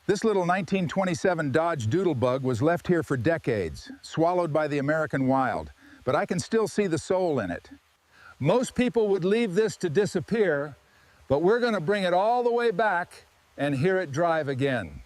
This little 1927 Dodge Doodle Bug was left here for decades, swallowed by the American wild, but I can still see the soul in it. Most people would leave this to disappear, but we're going to bring it all the way back and hear it drive again.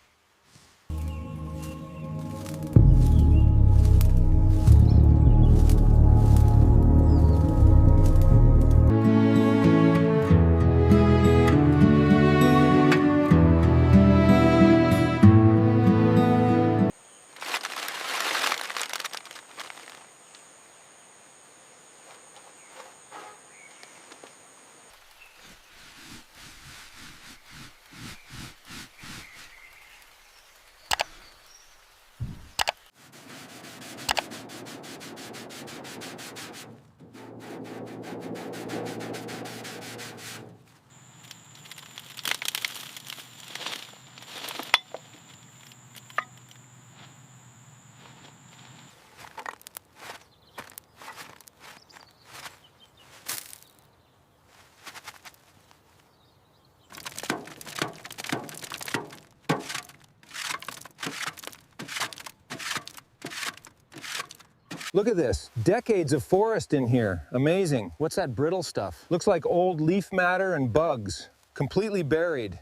Look at this, decades of forest in here. Amazing. What's that brittle stuff? Looks like old leaf matter and bugs, completely buried.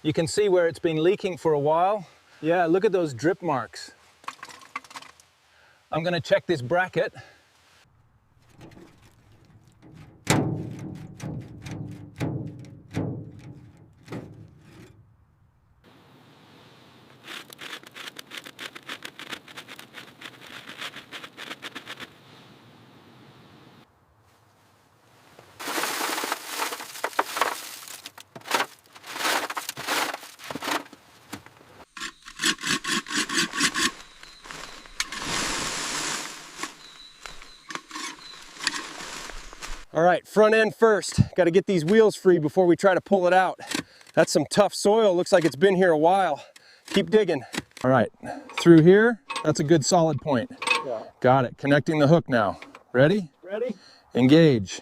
You can see where it's been leaking for a while. Yeah, look at those drip marks. I'm gonna check this bracket. All right, front end first. Got to get these wheels free before we try to pull it out. That's some tough soil. Looks like it's been here a while. Keep digging. All right, through here, that's a good solid point. Yeah. Got it. Connecting the hook now. Ready? Ready? Engage.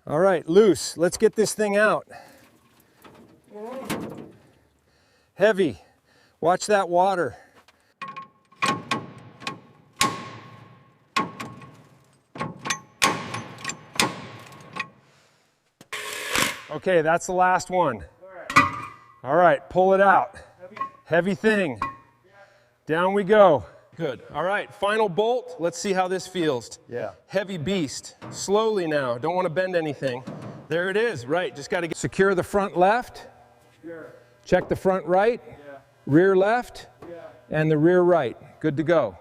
All right, loose. Let's get this thing out. Heavy. Watch that water. Okay, that's the last one. All right, pull it out. Heavy thing. Down we go. Good. All right, final bolt. Let's see how this feels. Yeah. Heavy beast. Slowly now. Don't want to bend anything. There it is. Right. Just got to get. Secure the front left. Check the front right. Rear left. And the rear right. Good to go.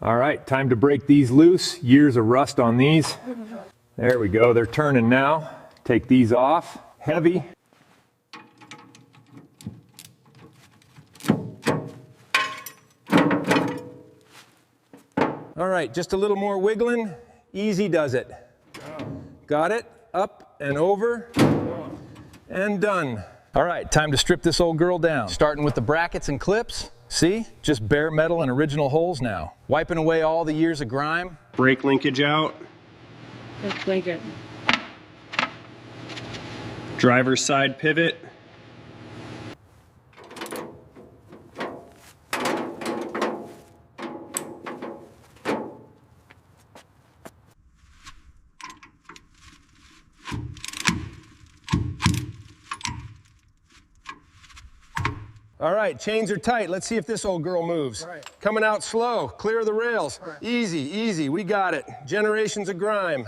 All right, time to break these loose. Years of rust on these. There we go. They're turning now. Take these off. Heavy. All right, just a little more wiggling. Easy does it. Got it? Up and over. And done. All right, time to strip this old girl down. Starting with the brackets and clips. See? Just bare metal and original holes now. Wiping away all the years of grime. Brake linkage out. Let's link it. Driver's side pivot. All right, chains are tight. Let's see if this old girl moves. Right. Coming out slow, clear the rails. Right. Easy, easy, we got it. Generations of grime.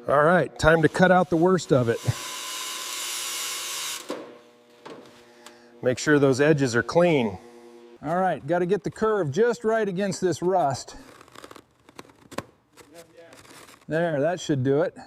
All right, time to cut out the worst of it. Make sure those edges are clean. All right, got to get the curve just right against this rust. There, that should do it.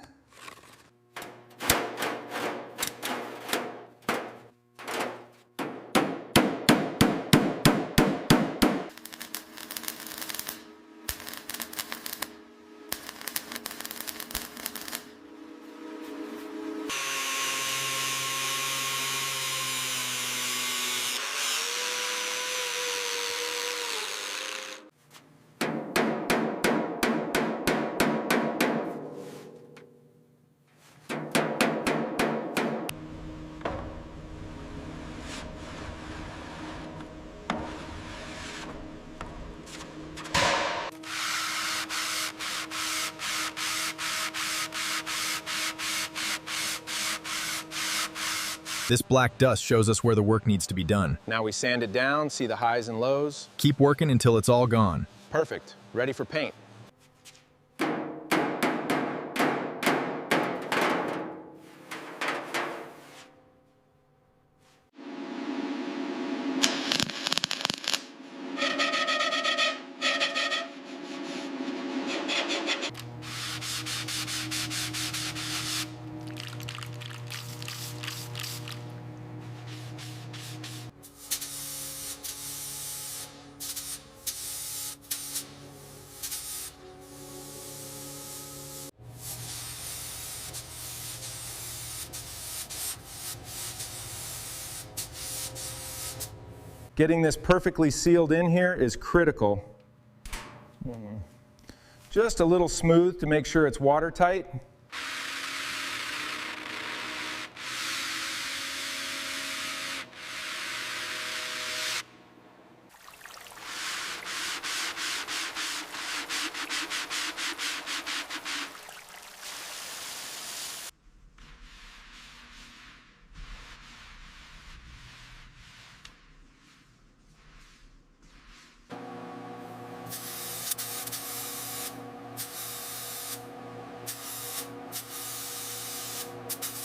This black dust shows us where the work needs to be done. Now we sand it down, see the highs and lows. Keep working until it's all gone. Perfect, ready for paint. Getting this perfectly sealed in here is critical. Just a little smooth to make sure it's watertight.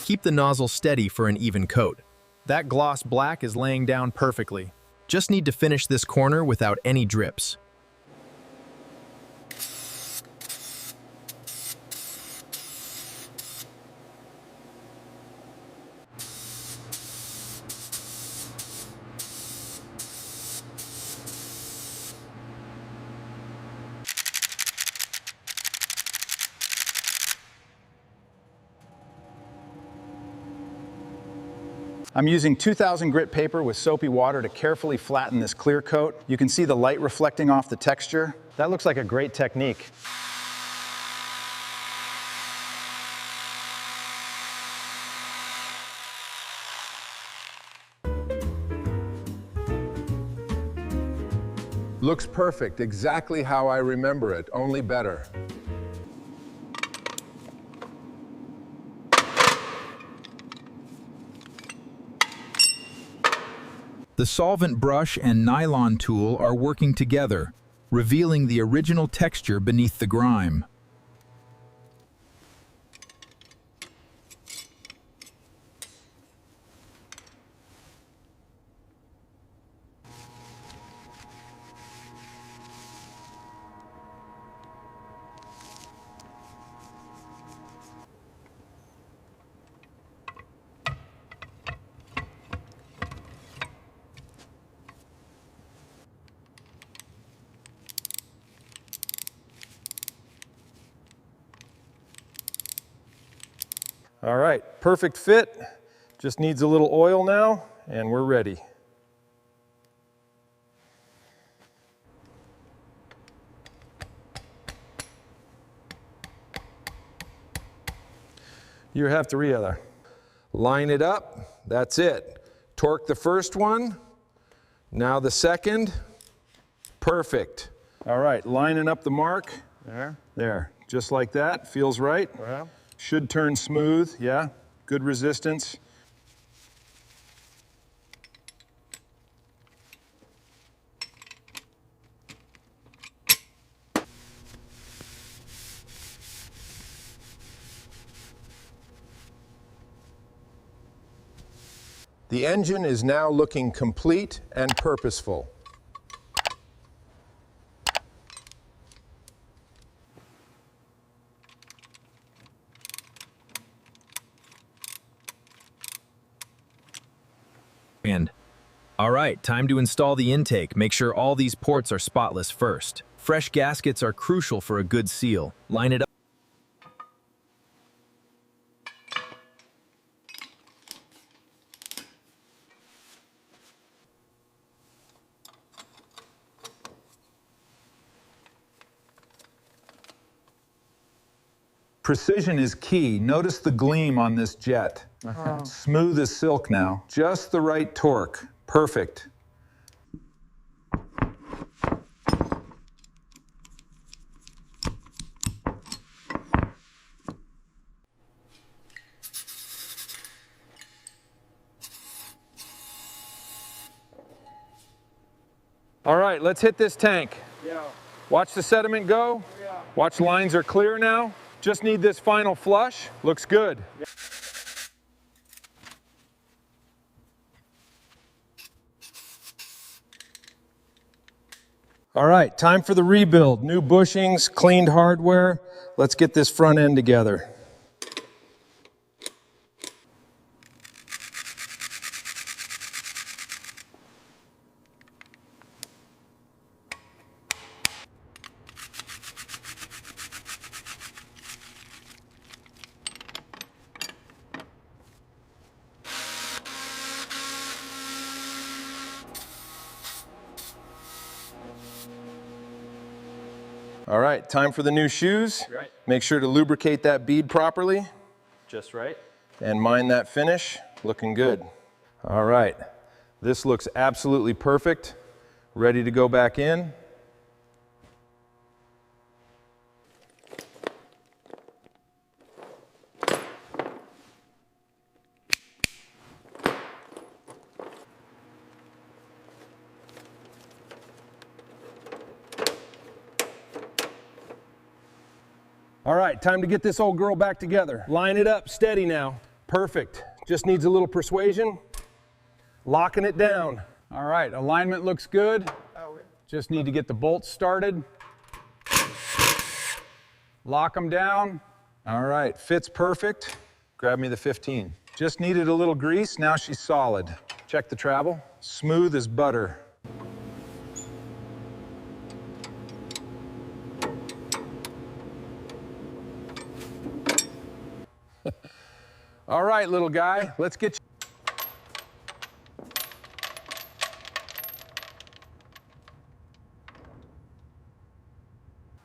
keep the nozzle steady for an even coat. That gloss black is laying down perfectly. Just need to finish this corner without any drips. I'm using 2000 grit paper with soapy water to carefully flatten this clear coat. You can see the light reflecting off the texture. That looks like a great technique. Looks perfect, exactly how I remember it, only better. The solvent brush and nylon tool are working together, revealing the original texture beneath the grime. All right, perfect fit. Just needs a little oil now, and we're ready. You have to line it up. That's it. Torque the first one. Now the second. Perfect. All right, lining up the mark. There. Just like that. Feels right. Yeah. Should turn smooth. Yeah. Good resistance. The engine is now looking complete and purposeful. All right, time to install the intake. Make sure all these ports are spotless first. Fresh gaskets are crucial for a good seal. Line it up. Precision is key. Notice the gleam on this jet. Smooth as silk now. Just the right torque. Perfect. All right, let's hit this tank. Yeah. Watch the sediment go. Yeah. Watch lines are clear now. Just need this final flush. Looks good. Yeah. All right, time for the rebuild. New bushings, cleaned hardware. Let's get this front end together. All right, time for the new shoes. Right. Make sure to lubricate that bead properly. Just right. And mind that finish. Looking good. All right, this looks absolutely perfect. Ready to go back in. All right, time to get this old girl back together. Line it up, steady now. Perfect. Just needs a little persuasion. Locking it down. All right, alignment looks good. Just need to get the bolts started. Lock them down. All right, fits perfect. Grab me the 15. Just needed a little grease, now she's solid. Check the travel, smooth as butter. All right, little guy, let's get you.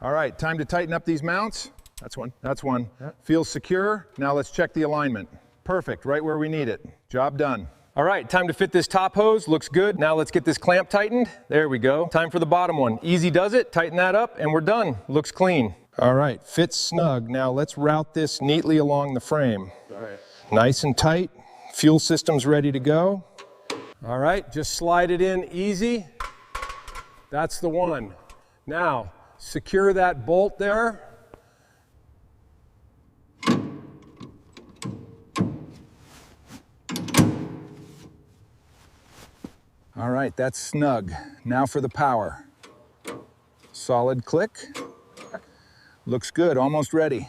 All right, time to tighten up these mounts. That's one. That's one. Feels secure. Now let's check the alignment. Perfect, right where we need it. Job done. All right, time to fit this top hose. Looks good. Now let's get this clamp tightened. There we go. Time for the bottom one. Easy does it. Tighten that up and we're done. Looks clean. All right, fits snug. Now let's route this neatly along the frame. All right. Nice and tight. Fuel system's ready to go. All right, just slide it in easy. That's the one. Now, secure that bolt there. All right, that's snug. Now for the power. Solid click. Looks good, almost ready.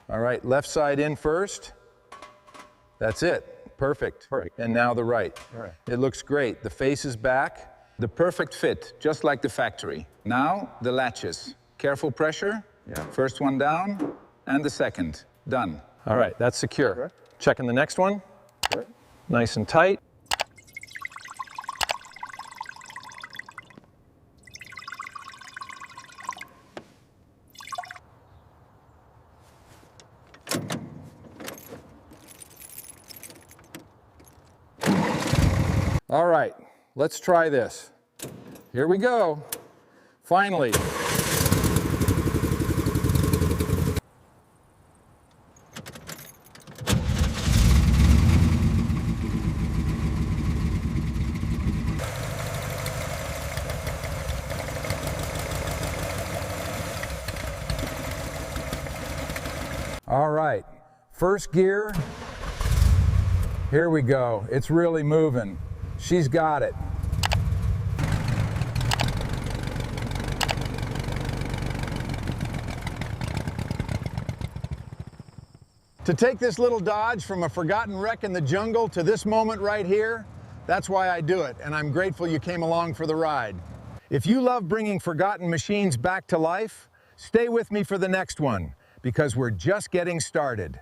All right, left side in first. That's it, perfect. And now the right. It looks great. The face is back. The perfect fit, just like the factory. Now, the latches. Careful pressure. First one down, and the second. Done. All right, that's secure. Checking the next one. Nice and tight. All right, let's try this. Here we go. Finally. All right, first gear. Here we go. It's really moving. She's got it. To take this little Dodge from a forgotten wreck in the jungle to this moment right here, that's why I do it, and I'm grateful you came along for the ride. If you love bringing forgotten machines back to life, stay with me for the next one, because we're just getting started.